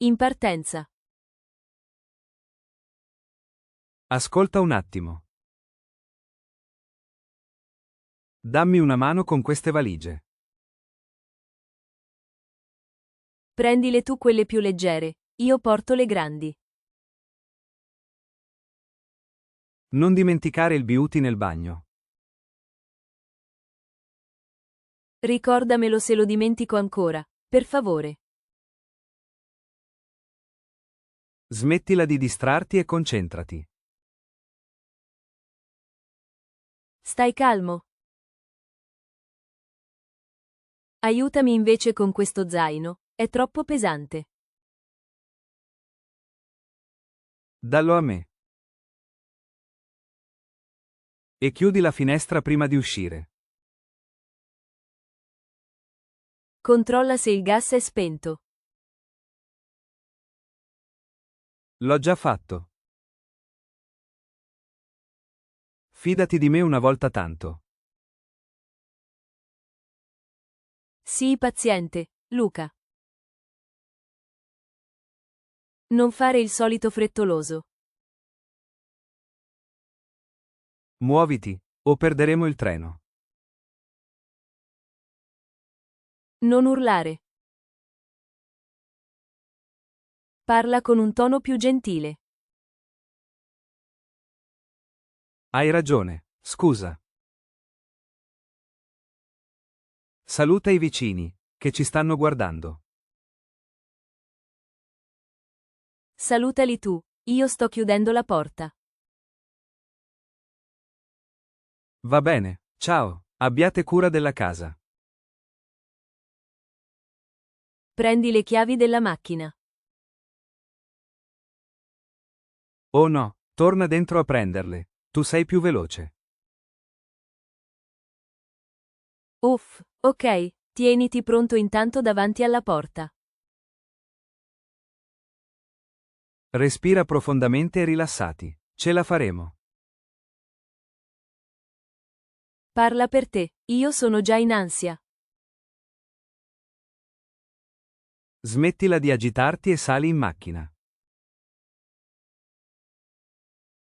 In partenza. Ascolta un attimo. Dammi una mano con queste valigie. Prendile tu quelle più leggere, io porto le grandi. Non dimenticare il beauty nel bagno. Ricordamelo se lo dimentico ancora, per favore. Smettila di distrarti e concentrati. Stai calmo. Aiutami invece con questo zaino, è troppo pesante. Dallo a me. E chiudi la finestra prima di uscire. Controlla se il gas è spento. L'ho già fatto. Fidati di me una volta tanto. Sii paziente, Luca. Non fare il solito frettoloso. Muoviti, o perderemo il treno. Non urlare. Parla con un tono più gentile. Hai ragione, scusa. Saluta i vicini, che ci stanno guardando. Salutali tu, io sto chiudendo la porta. Va bene, ciao, abbiate cura della casa. Prendi le chiavi della macchina. Oh no, torna dentro a prenderle, tu sei più veloce. Uff, ok, tieniti pronto intanto davanti alla porta. Respira profondamente e rilassati. Ce la faremo. Parla per te, io sono già in ansia. Smettila di agitarti e sali in macchina.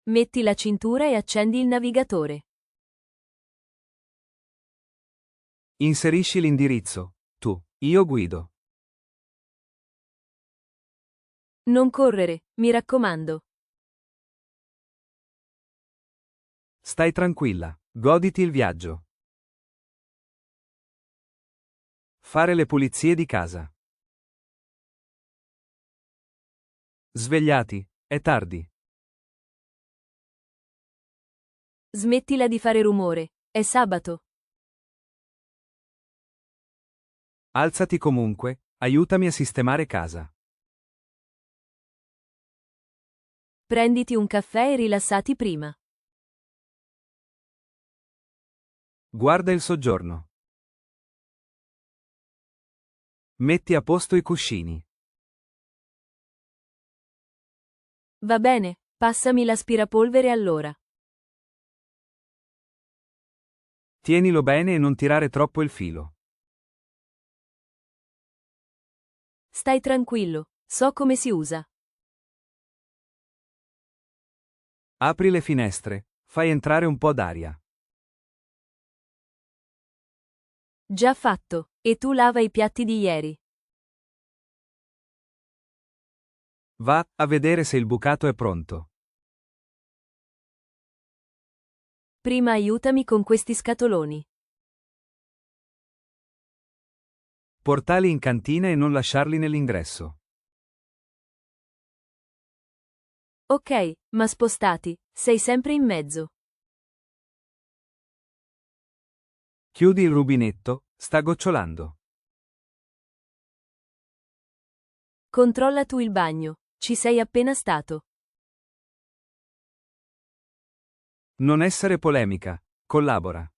Metti la cintura e accendi il navigatore. Inserisci l'indirizzo. Tu, io guido. Non correre, mi raccomando. Stai tranquilla, goditi il viaggio. Fare le pulizie di casa. Svegliati, è tardi. Smettila di fare rumore, è sabato. Alzati comunque, aiutami a sistemare casa. Prenditi un caffè e rilassati prima. Guarda il soggiorno. Metti a posto i cuscini. Va bene, passami l'aspirapolvere allora. Tienilo bene e non tirare troppo il filo. Stai tranquillo, so come si usa. Apri le finestre, fai entrare un po' d'aria. Già fatto, e tu lava i piatti di ieri. Va a vedere se il bucato è pronto. Prima aiutami con questi scatoloni. Portali in cantina e non lasciarli nell'ingresso. Ok, ma spostati, sei sempre in mezzo. Chiudi il rubinetto, sta gocciolando. Controlla tu il bagno, ci sei appena stato. Non essere polemica, collabora.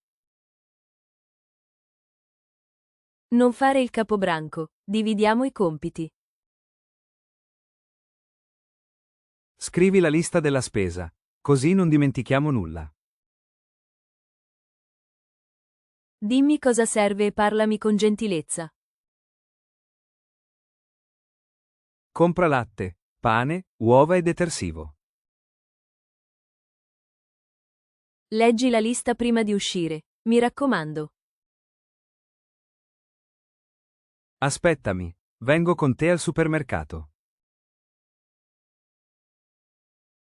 Non fare il capobranco, dividiamo i compiti. Scrivi la lista della spesa, così non dimentichiamo nulla. Dimmi cosa serve e parlami con gentilezza. Compra latte, pane, uova e detersivo. Leggi la lista prima di uscire, mi raccomando. Aspettami, vengo con te al supermercato.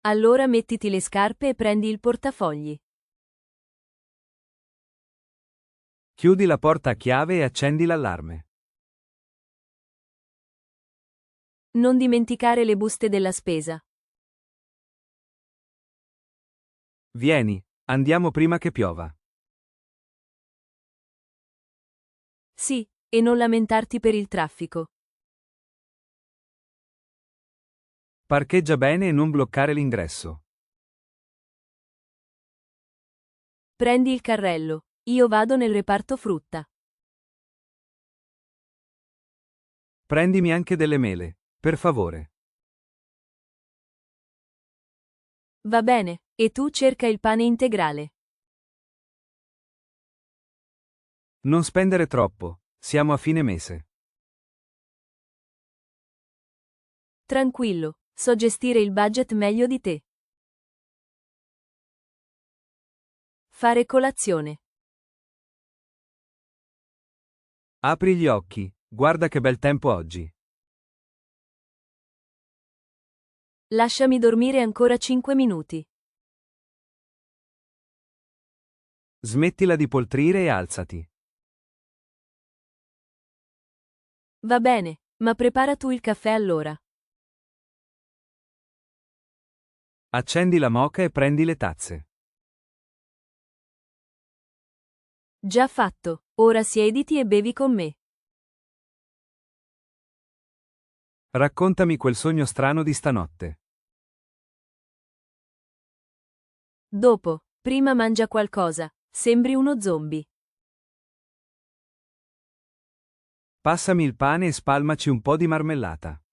Allora mettiti le scarpe e prendi il portafogli. Chiudi la porta a chiave e accendi l'allarme. Non dimenticare le buste della spesa. Vieni, andiamo prima che piova. Sì, e non lamentarti per il traffico. Parcheggia bene e non bloccare l'ingresso. Prendi il carrello, io vado nel reparto frutta. Prendimi anche delle mele, per favore. Va bene, e tu cerca il pane integrale. Non spendere troppo, siamo a fine mese. Tranquillo, so gestire il budget meglio di te. Fare colazione. Apri gli occhi, guarda che bel tempo oggi. Lasciami dormire ancora 5 minuti. Smettila di poltrire e alzati. Va bene, ma prepara tu il caffè allora. Accendi la moka e prendi le tazze. Già fatto, ora siediti e bevi con me. Raccontami quel sogno strano di stanotte. Dopo, prima mangia qualcosa, sembri uno zombie. Passami il pane e spalmaci un po' di marmellata.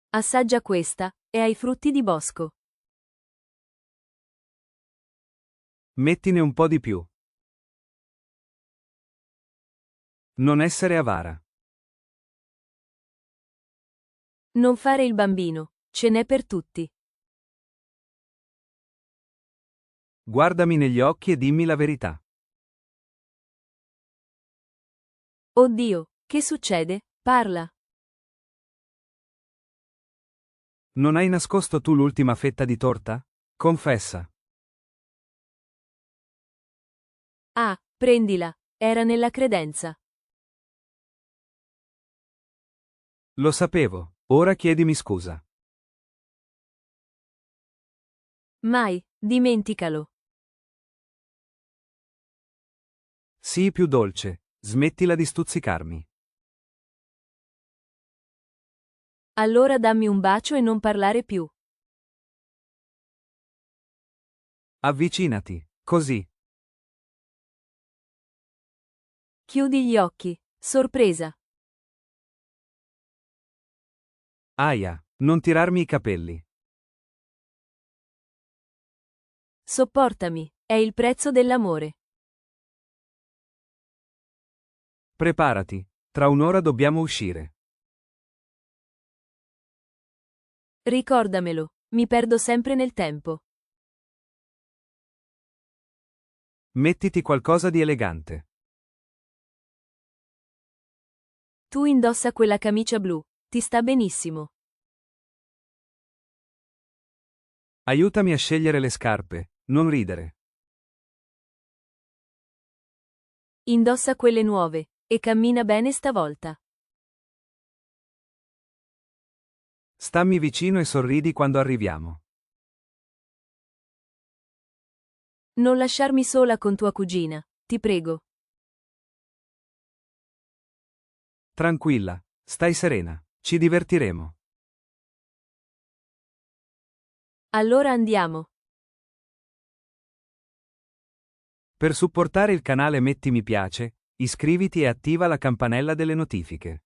Assaggia questa, e hai frutti di bosco. Mettine un po' di più. Non essere avara. Non fare il bambino, ce n'è per tutti. Guardami negli occhi e dimmi la verità. Oddio, che succede? Parla. Non hai nascosto tu l'ultima fetta di torta? Confessa. Ah, prendila, era nella credenza. Lo sapevo, ora chiedimi scusa. Mai, dimenticalo. Sii più dolce, smettila di stuzzicarmi. Allora dammi un bacio e non parlare più. Avvicinati, così. Chiudi gli occhi, sorpresa. Aia, non tirarmi i capelli. Sopportami, è il prezzo dell'amore. Preparati, tra un'ora dobbiamo uscire. Ricordamelo, mi perdo sempre nel tempo. Mettiti qualcosa di elegante. Tu indossa quella camicia blu, ti sta benissimo. Aiutami a scegliere le scarpe, non ridere. Indossa quelle nuove, e cammina bene stavolta. Stammi vicino e sorridi quando arriviamo. Non lasciarmi sola con tua cugina, ti prego. Tranquilla, stai serena, ci divertiremo. Allora andiamo. Per supportare il canale metti mi piace, iscriviti e attiva la campanella delle notifiche.